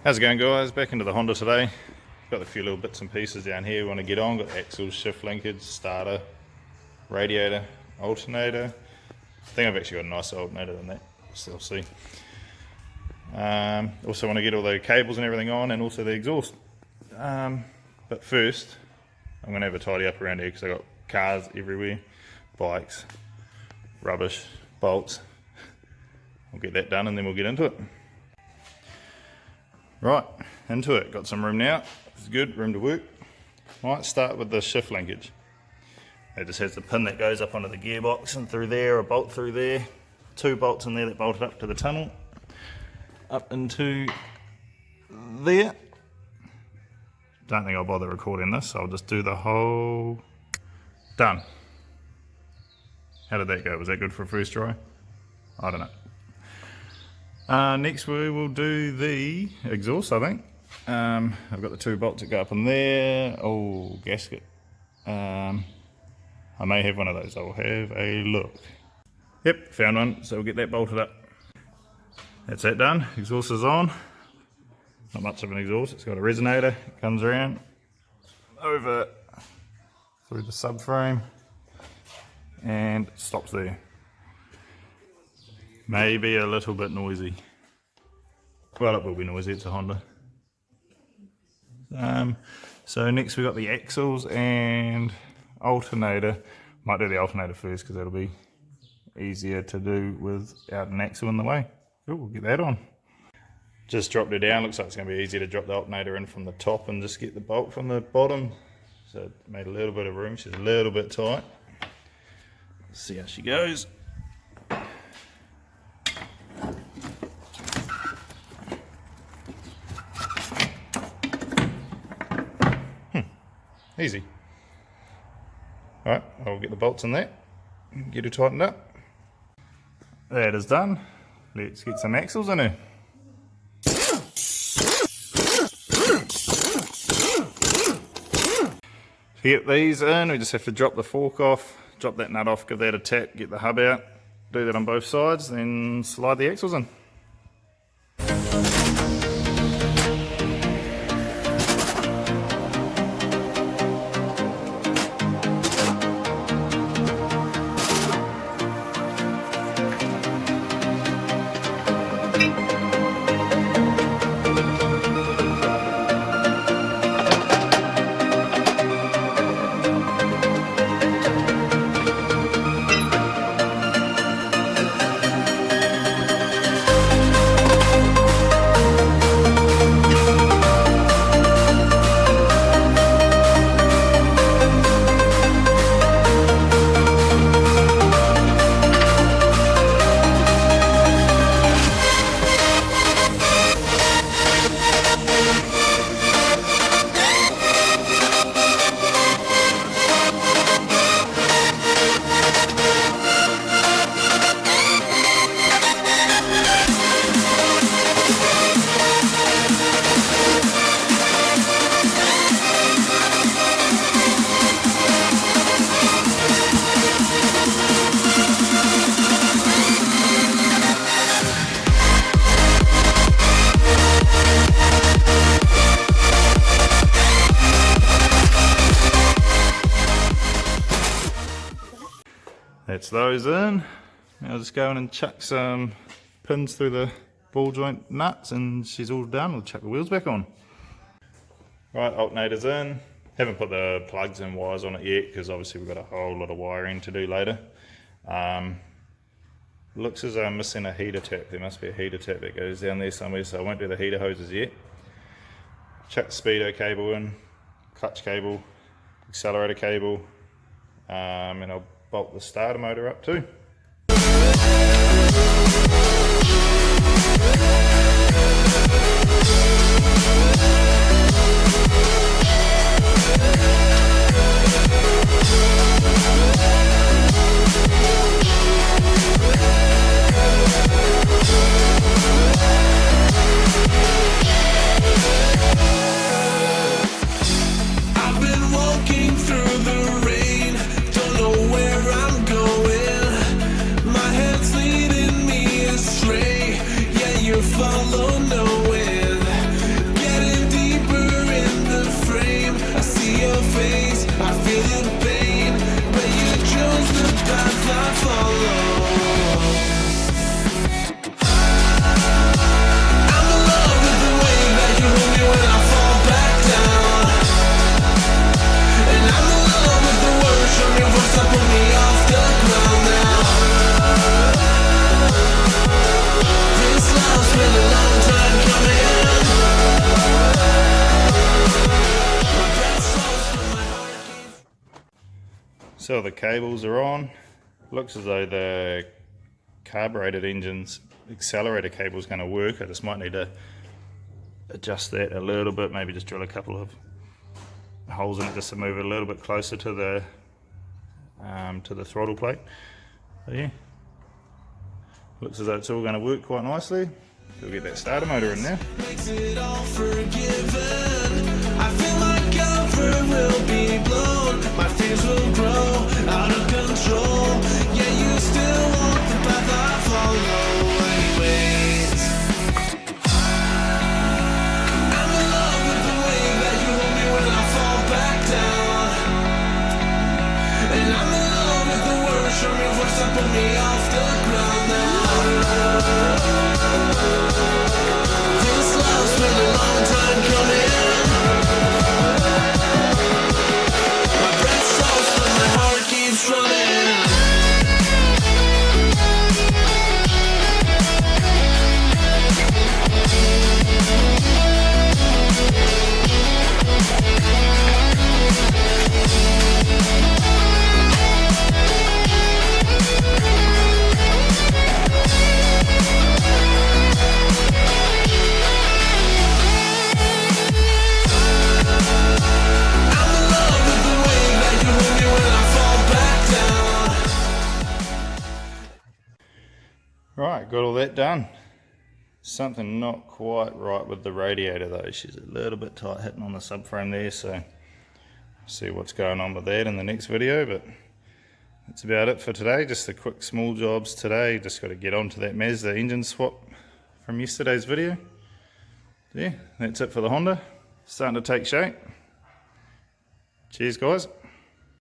How's it going, guys? Back into the Honda today. Got a few little bits and pieces down here we want to get on. Got the axles, shift linkage, starter, radiator, alternator. I think I've actually got a nicer alternator than that, still see. Also want to get all the cables and everything on, and also the exhaust. But first, I'm going to have a tidy up around here because I've got cars everywhere, bikes, rubbish, bolts. We'll get that done and then we'll get into it. Right, into it. Got some room now. It's good, room to work. Might start with the shift linkage. It just has the pin that goes up onto the gearbox and through there, a bolt through there. 2 bolts in there that bolted up to the tunnel. Up into there. Don't think I'll bother recording this, so I'll just do the whole... Done. How did that go? Was that good for a first try? I don't know. Next we will do the exhaust, I think. I've got the 2 bolts that go up in there. Oh, gasket. I may have one of those. I'll have a look. Yep, found one, so we'll get that bolted up. That's that done. Exhaust is on. Not much of an exhaust. It's got a resonator. It comes around over through the subframe and stops there. Maybe a little bit noisy. Well, it will be noisy, it's a Honda. So next we got the axles and alternator. Might do the alternator first because that'll be easier to do without an axle in the way. Cool, we'll get that on. Just dropped it down. Looks like it's going to be easier to drop the alternator in from the top and just get the bolt from the bottom. So it made a little bit of room. She's a little bit tight. Let's see how she goes. Easy. Alright, I'll get the bolts in there, get it tightened up. That is done. Let's get some axles in here. To get these in, we just have to drop the fork off, drop that nut off, give that a tap, get the hub out, do that on both sides, then slide the axles in. That's those in. Now just go in and chuck some pins through the ball joint nuts and she's all done. We'll chuck the wheels back on. Right, alternator's in. Haven't put the plugs and wires on it yet because obviously we've got a whole lot of wiring to do later. Looks as though I'm missing a heater tap. There must be a heater tap that goes down there somewhere, so I won't do the heater hoses yet. Chuck the speedo cable in, clutch cable, accelerator cable, and I'll bolt the starter motor up too. I've been walking through the rain, don't know where I'm going. My head's leading me astray. Yeah, you're far So the cables are on. Looks as though the carbureted engine's accelerator cable is going to work. I just might need to adjust that a little bit, maybe just drill a couple of holes in it just to move it a little bit closer to the throttle plate. But yeah, looks as though it's all going to work quite nicely. We'll get that starter motor in now. Makes it all forgiven. I feel my comfort will be blown. My fears will grow out of control. Yeah, you still walk the path I follow anyways. I'm in love with the way that you hold me when I fall back down. And I'm in love with the words from your voice that put me off the ground now. This love's been a long time coming. My breath slows but my heart keeps running. Right, got all that done. Something not quite right with the radiator though. She's a little bit tight hitting on the subframe there, so see what's going on with that in the next video. But that's about it for today. Just the quick small jobs today. Just got to get onto that Mazda engine swap from yesterday's video. Yeah, that's it for the Honda. Starting to take shape. Cheers guys.